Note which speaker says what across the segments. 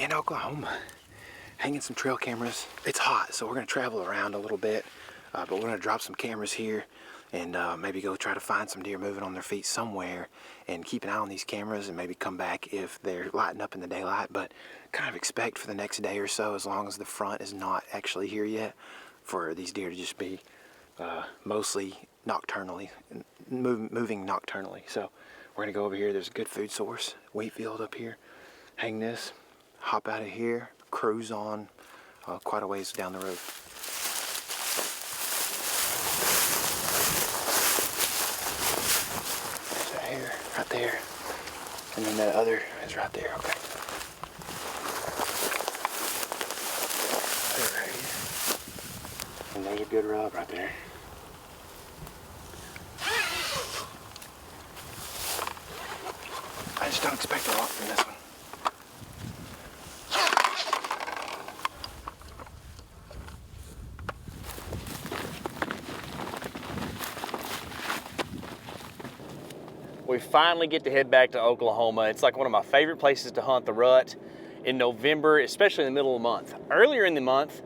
Speaker 1: in Oklahoma, hanging some trail cameras. It's hot, so we're gonna travel around a little bit, but we're gonna drop some cameras here and maybe go try to find some deer moving on their feet somewhere and keep an eye on these cameras and maybe come back if they're lighting up in the daylight. But kind of expect for the next day or so, as long as the front is not actually here yet, for these deer to just be mostly nocturnally, moving nocturnally. So we're gonna go over here. There's a good food source, wheat field up here. Hang this, hop out of here, cruise on quite a ways down the road. There's that hair right there, and then that other is right there. Okay. Right here. And there's a good rub right there. I just don't expect a lot from this one.
Speaker 2: We finally get to head back to Oklahoma. It's like one of my favorite places to hunt the rut in November, especially in the middle of the month. Earlier in the month,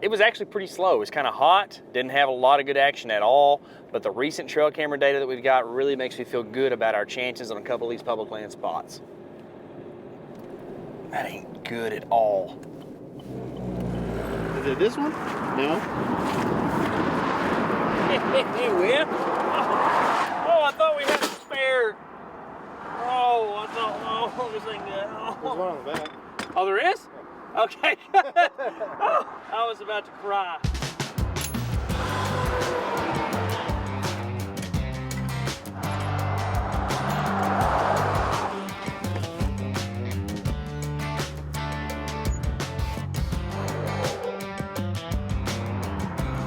Speaker 2: it was actually pretty slow. It was kind of hot, didn't have a lot of good action at all, but the recent trail camera data that we've got really makes me feel good about our chances on a couple of these public land spots. That ain't good at all.
Speaker 3: Is it this one? No.
Speaker 2: Hey, Whip. Oh, I thought we had a spare. Oh, I thought, oh, this ain't good. Oh.
Speaker 3: There's one on the back.
Speaker 2: Oh, there is? Okay. Oh, I was about to cry.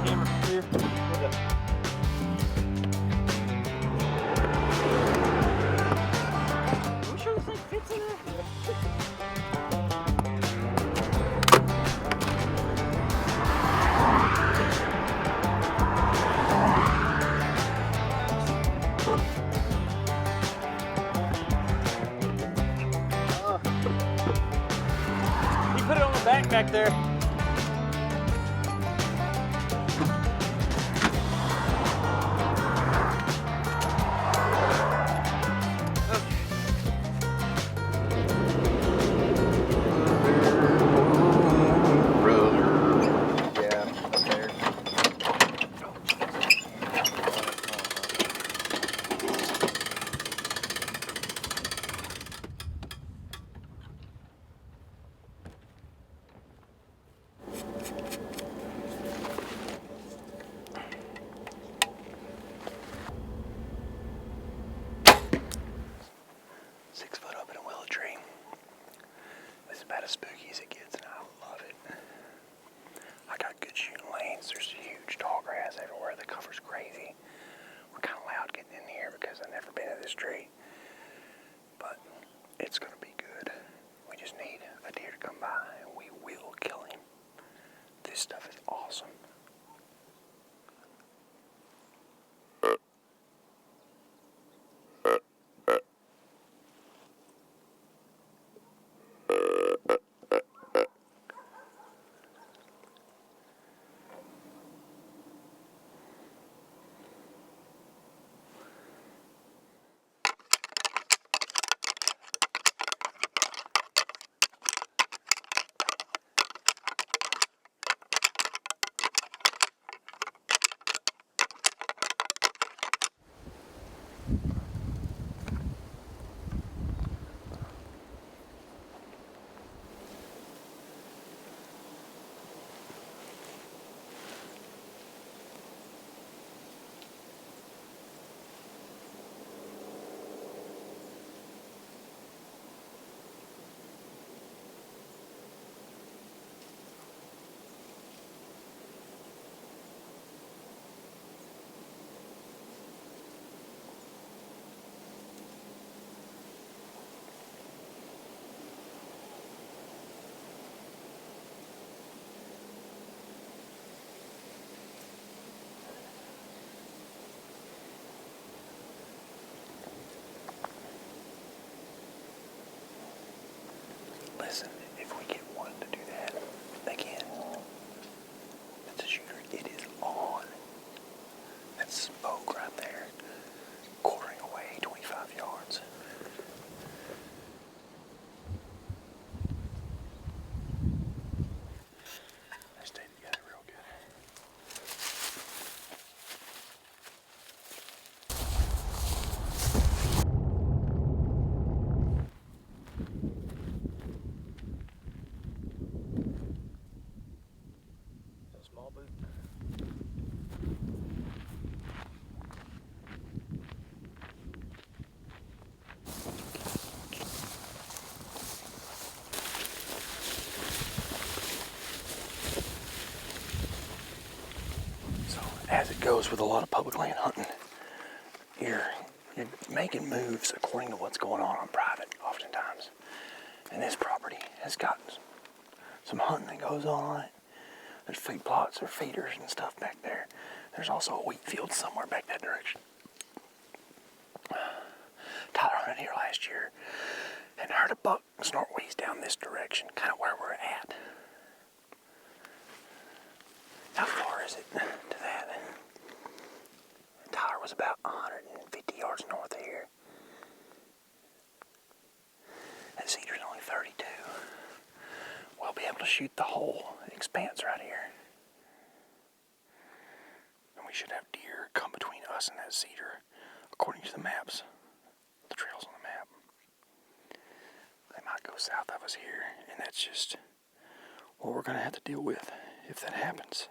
Speaker 2: Camera here. I'm sure this thing fits in there. You put it on the back there.
Speaker 1: About as spooky as it gets, and I love it. I got good shooting lanes. There's huge tall grass everywhere. The cover's crazy. We're kind of loud getting in here because I've never been in this tree, but it's gonna be good. We just need a deer to come by, and we will kill him. This stuff is awesome. Listen, if we smoke right there. Quartering away 25 yards. They stay together real good. Small boot. So, as it goes with a lot of public land hunting, you're making moves according to what's going on private, oftentimes. And this property has got some hunting that goes on. There's feed plots or feeders and stuff back there. There's also a wheat field somewhere back that direction. Tyler hunted here last year and heard a buck snort wheeze down this direction, kind of where we're at. How far is it to that? Tyler was about 150 yards north of here. That cedar's only 32. We'll be able to shoot the whole expanse right here. And we should have deer come between us and that cedar, according to the maps, the trails on the map. They might go south of us here, and that's just what we're going to have to deal with if that happens.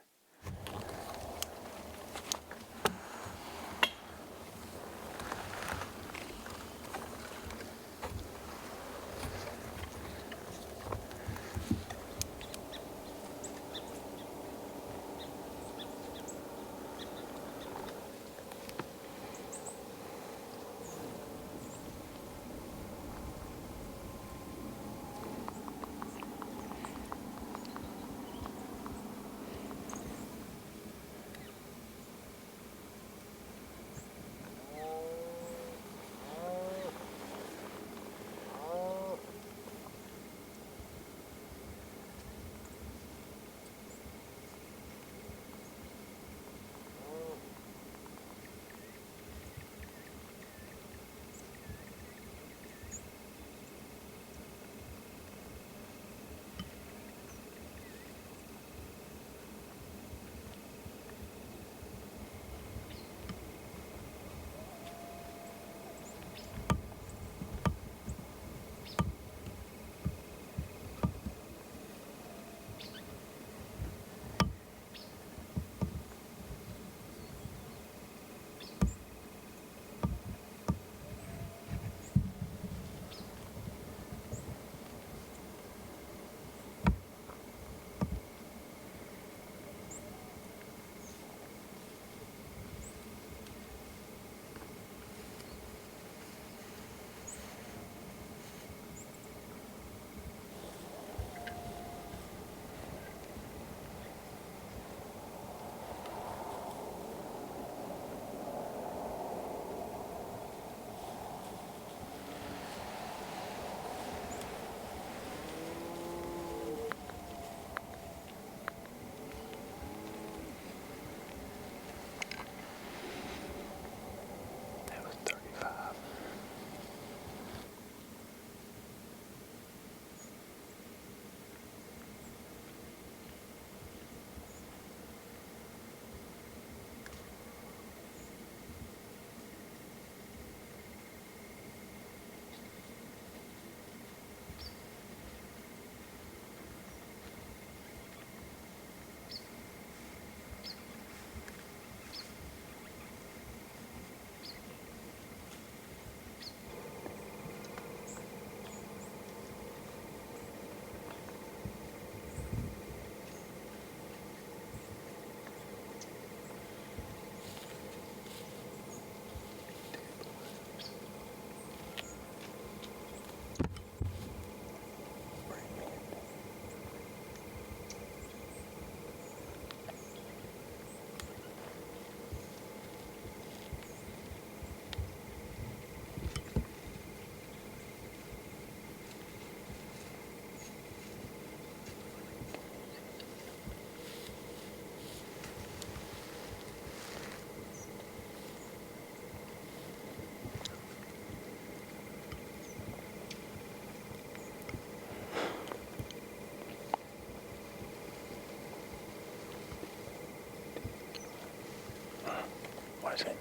Speaker 1: What is it?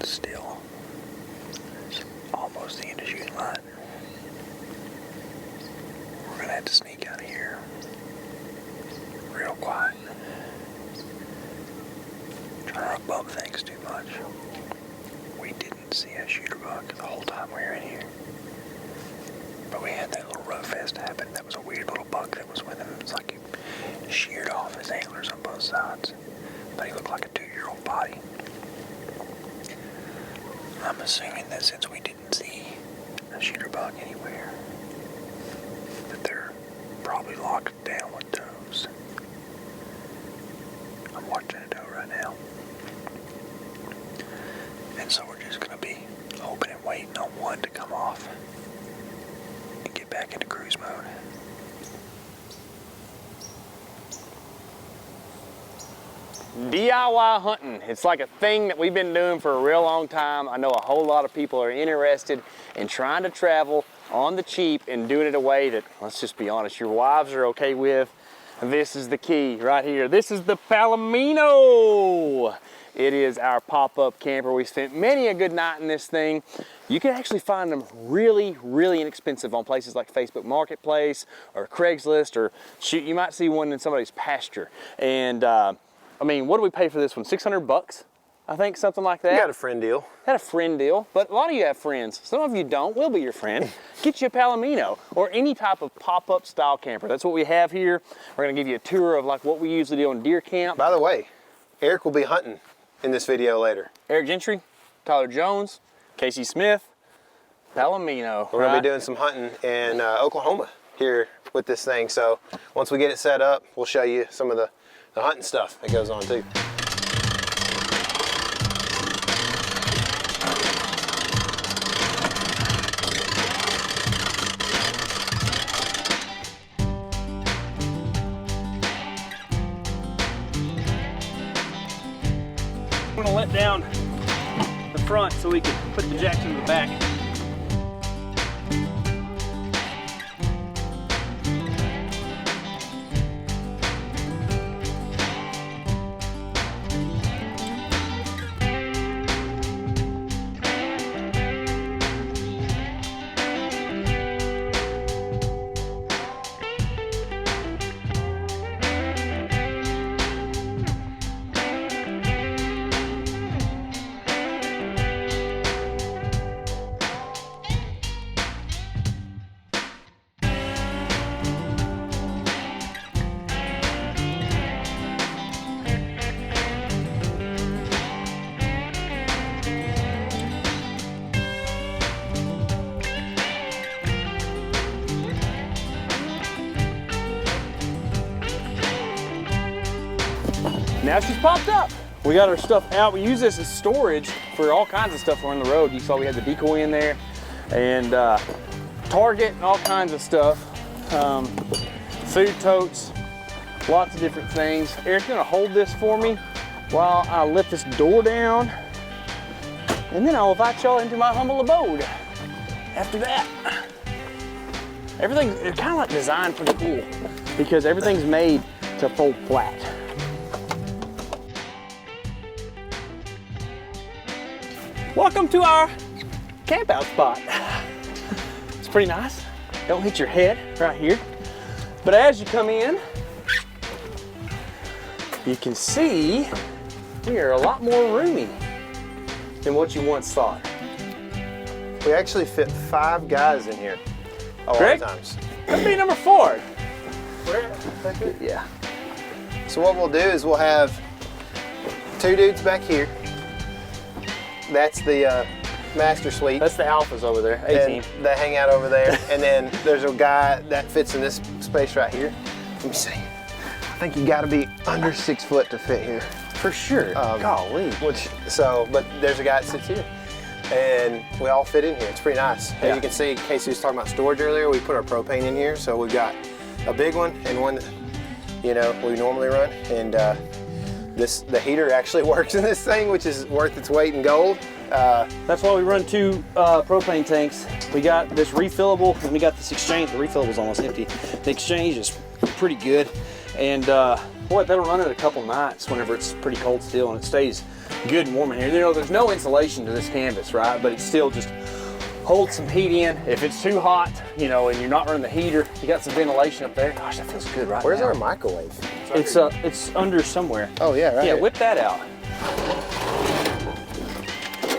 Speaker 1: Still, almost the end of shooting line. We're gonna have to sneak out of here real quiet. Try not to bump things too much. We didn't see a shooter buck the whole time we were in here, but we had that little rough fest happen. That was a weird little buck that was with him. It's like he sheared off his antlers on both sides, but he looked like a 2-year-old body. I'm assuming that since we didn't see a shooter buck anywhere, that they're probably locked down with does. I'm watching a doe right now. And so we're just going to be hoping and waiting on one to come off and get back into cruise mode.
Speaker 2: DIY hunting. It's like a thing that we've been doing for a real long time. I know a whole lot of people are interested in trying to travel on the cheap and doing it in a way that, let's just be honest, your wives are okay with. This is the key right here. This is the Palomino. It is our pop-up camper. We spent many a good night in this thing. You can actually find them really, really inexpensive on places like Facebook Marketplace or Craigslist, or shoot, you might see one in somebody's pasture. And I mean, what do we pay for this one? 600 bucks, I think, something like that.
Speaker 1: You got a friend deal.
Speaker 2: Had a friend deal, but a lot of you have friends. Some of you don't. We'll be your friend. Get you a Palomino or any type of pop-up style camper. That's what we have here. We're gonna give you a tour of like what we usually do on deer camp.
Speaker 1: By the way, Eric will be hunting in this video later.
Speaker 2: Eric Gentry, Tyler Jones, Casey Smith, Palomino.
Speaker 1: We're gonna be doing some hunting in Oklahoma here with this thing. So once we get it set up, we'll show you some of the hunting stuff that goes on too.
Speaker 2: I'm gonna let down the front so we can put the jacks in the back. Now she's popped up. We got our stuff out. We use this as storage for all kinds of stuff on the road. You saw we had the decoy in there and target and all kinds of stuff. Food totes, lots of different things. Eric's gonna hold this for me while I lift this door down, and then I'll invite y'all into my humble abode after that. Everything's kind of like designed pretty cool because everything's made to fold flat. Welcome to our camp out spot. It's pretty nice. Don't hit your head right here. But as you come in, you can see we are a lot more roomy than what you once thought.
Speaker 1: We actually fit 5 guys in here a lot of times.
Speaker 2: That'd be number 4.
Speaker 1: Yeah. So what we'll do is we'll have 2 dudes back here. That's the master suite.
Speaker 2: That's the alphas over there, 18.
Speaker 1: And they hang out over there. And then there's a guy that fits in this space right here. Let me see. I think you gotta be under 6 foot to fit here.
Speaker 2: For sure. Golly.
Speaker 1: But there's a guy that sits here. And we all fit in here. It's pretty nice.
Speaker 2: Yeah.
Speaker 1: As you can see, Casey was talking about storage earlier, we put our propane in here. So we've got a big one and one that, you know, we normally run. And the heater actually works in this thing, which is worth its weight in gold.
Speaker 2: That's why we run 2 propane tanks. We got this refillable and we got this exchange. The refillable's almost empty. The exchange is pretty good. And boy, that'll run it a couple nights whenever it's pretty cold still, and it stays good and warm in here. You know, there's no insulation to this canvas, right? But it still just holds some heat in. If it's too hot, you know, and you're not running the heater, you got some ventilation up there. Gosh, that feels good right
Speaker 1: Where's
Speaker 2: now.
Speaker 1: our microwave?
Speaker 2: It's under somewhere.
Speaker 1: Oh yeah, right.
Speaker 2: Yeah,
Speaker 1: here.
Speaker 2: whip that out.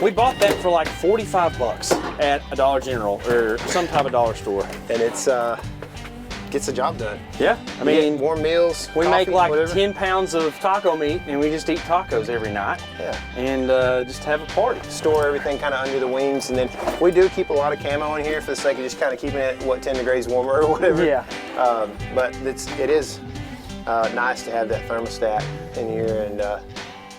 Speaker 2: We bought that for like 45 bucks at a Dollar General or some type of dollar store.
Speaker 1: And it's gets the job done.
Speaker 2: Yeah, I mean,
Speaker 1: warm meals.
Speaker 2: we
Speaker 1: coffee,
Speaker 2: make like
Speaker 1: whatever.
Speaker 2: 10 pounds of taco meat and we just eat tacos every night.
Speaker 1: Yeah.
Speaker 2: And just have a party.
Speaker 1: Store everything kind of under the wings, and then we do keep a lot of camo in here for the sake of just kind of keeping it 10 degrees warmer or whatever.
Speaker 2: Yeah.
Speaker 1: But it is nice to have that thermostat in here and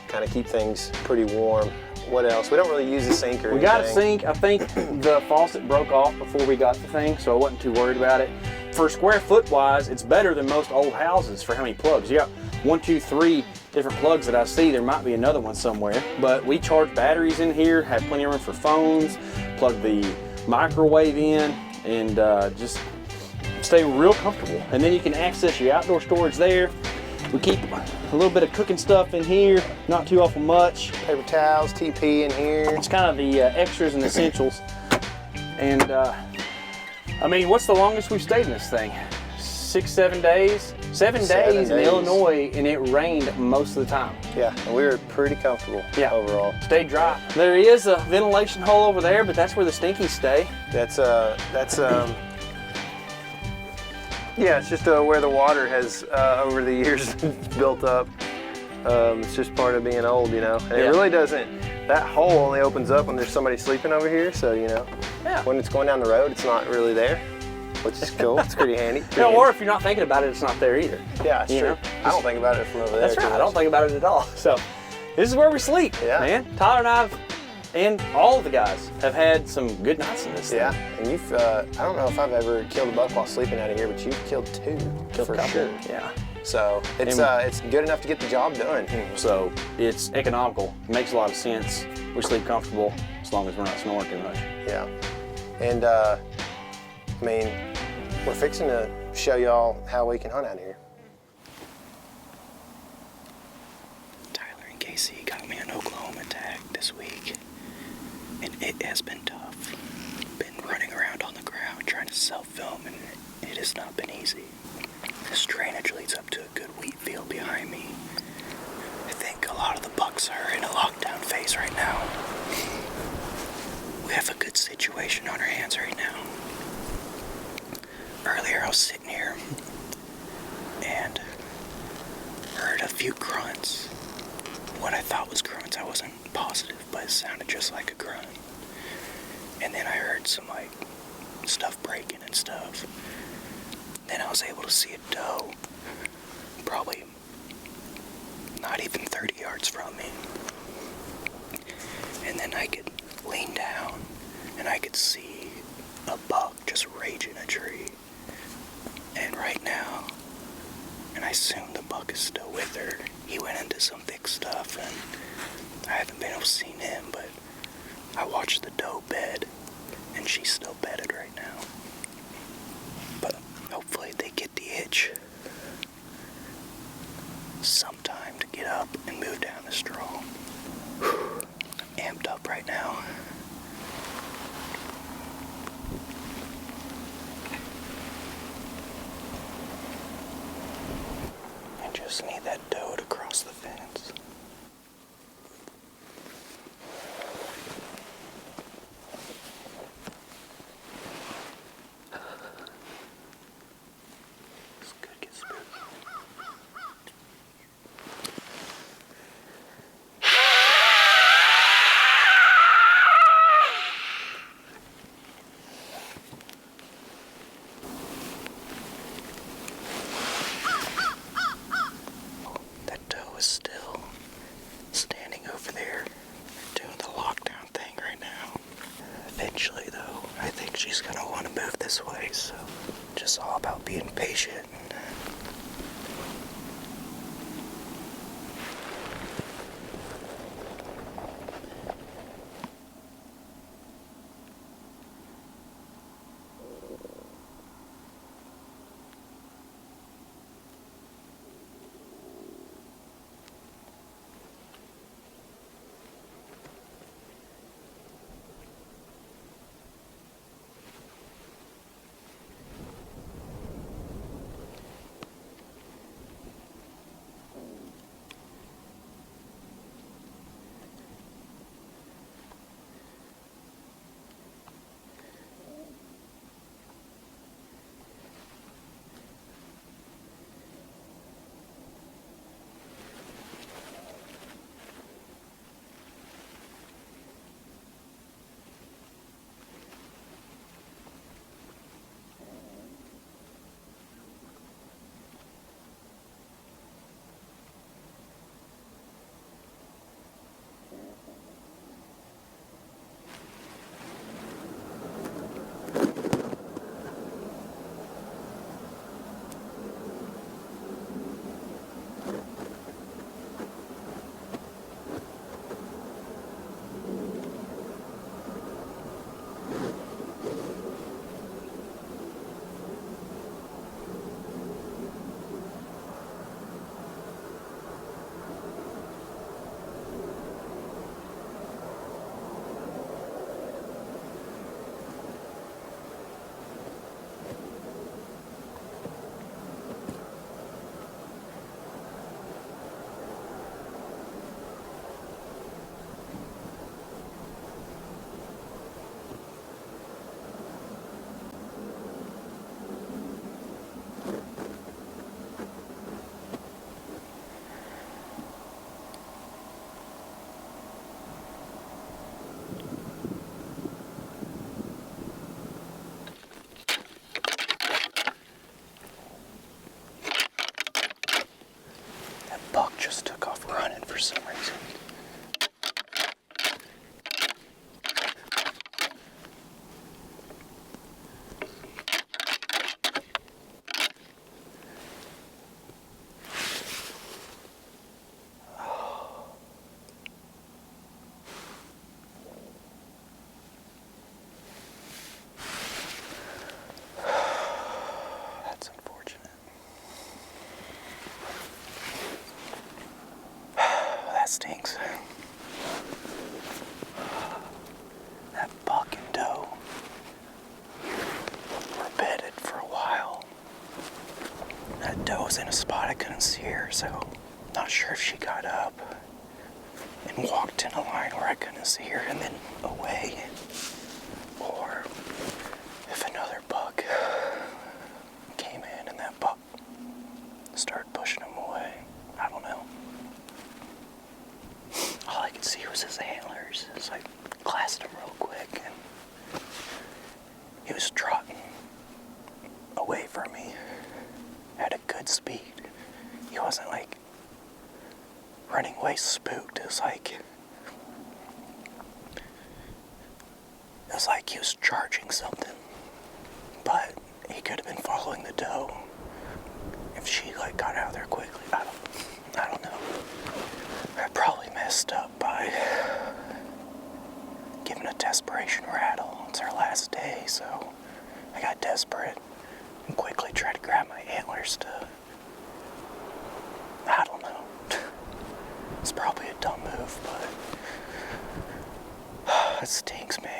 Speaker 1: kind of keep things pretty warm. What else? We don't really use the sink or anything.
Speaker 2: We got a sink. I think the faucet broke off before we got the thing, so I wasn't too worried about it. For square foot wise, it's better than most old houses for how many plugs. You got 1, 2, 3 different plugs that I see. There might be another one somewhere, but we charge batteries in here, have plenty of room for phones, plug the microwave in, and just stay real comfortable. And then you can access your outdoor storage there. We keep a little bit of cooking stuff in here, not too awful much.
Speaker 1: Paper towels, TP in here.
Speaker 2: It's kind of the extras and essentials. And I mean, what's the longest we've stayed in this thing? 6, 7 days? 7 days in Illinois, and it rained most of the time.
Speaker 1: Yeah, and we were pretty comfortable overall.
Speaker 2: Stayed dry. There is a ventilation hole over there, but that's where the stinkies stay.
Speaker 1: Yeah, it's just where the water has over the years built up. It's just part of being old, you know. And it really doesn't. That hole only opens up when there's somebody sleeping over here, so you know.
Speaker 2: Yeah.
Speaker 1: When it's going down the road, it's not really there, which is cool. It's pretty handy.
Speaker 2: Or if you're not thinking about it, it's not there either.
Speaker 1: Yeah, it's true. I don't think about it from over there.
Speaker 2: That's right. I don't think about it at all. So this is where we sleep, man. Tyler and I and all of the guys have had some good nights in this thing.
Speaker 1: Yeah, and you've, I don't know if I've ever killed a buck while sleeping out of here, but you've killed 2 for sure.
Speaker 2: Yeah.
Speaker 1: So it's good enough to get the job done.
Speaker 2: So it's economical. It makes a lot of sense. We sleep comfortable as long as we're not snoring too much.
Speaker 1: Yeah. And I mean, we're fixing to show y'all how we can hunt out here.
Speaker 4: Tyler and Casey got me an Oklahoma tag this week, and it has been tough. Been running around on the ground trying to self-film, and it has not been easy. This drainage leads up to a good wheat field behind me. I think a lot of the bucks are in a lockdown phase right now. We have a good situation on our hands right now. Earlier I was sitting here and heard a few grunts. What I thought was grunts, I wasn't positive, but it sounded just like a grunt. And then I heard some like stuff breaking and stuff. Then I was able to see a doe, probably not even 30 yards from me. And then I could lean down and I could see a buck just raging a tree. And right now, and I assume the buck is still withered, he went into some thick stuff and I haven't been able to see him, but I watched the doe bed and she's still bedded right now. But hopefully they get the itch sometime to get up and move down the straw. I'm amped up right now. I just need that doe to cross the fence. This could get spooky. stinks. That buck and doe were bedded for a while. That doe was in a spot I couldn't see her, so not sure if she got up and walked in a line where I couldn't see her and then away, or if another buck came in and that buck started pushing him away. I don't know. All I could see was his antlers. It's like glassed him real quick, and he was trotting away from me at a good speed. He wasn't like running away spooked. It was like he was charging something. But he could have been following the doe if she like got out of there quickly. I don't know. I probably messed up by giving a desperation rattle. It's our last day, so I got desperate and quickly tried to grab my antlers to, I don't know. It's probably a dumb move, but it stinks, man.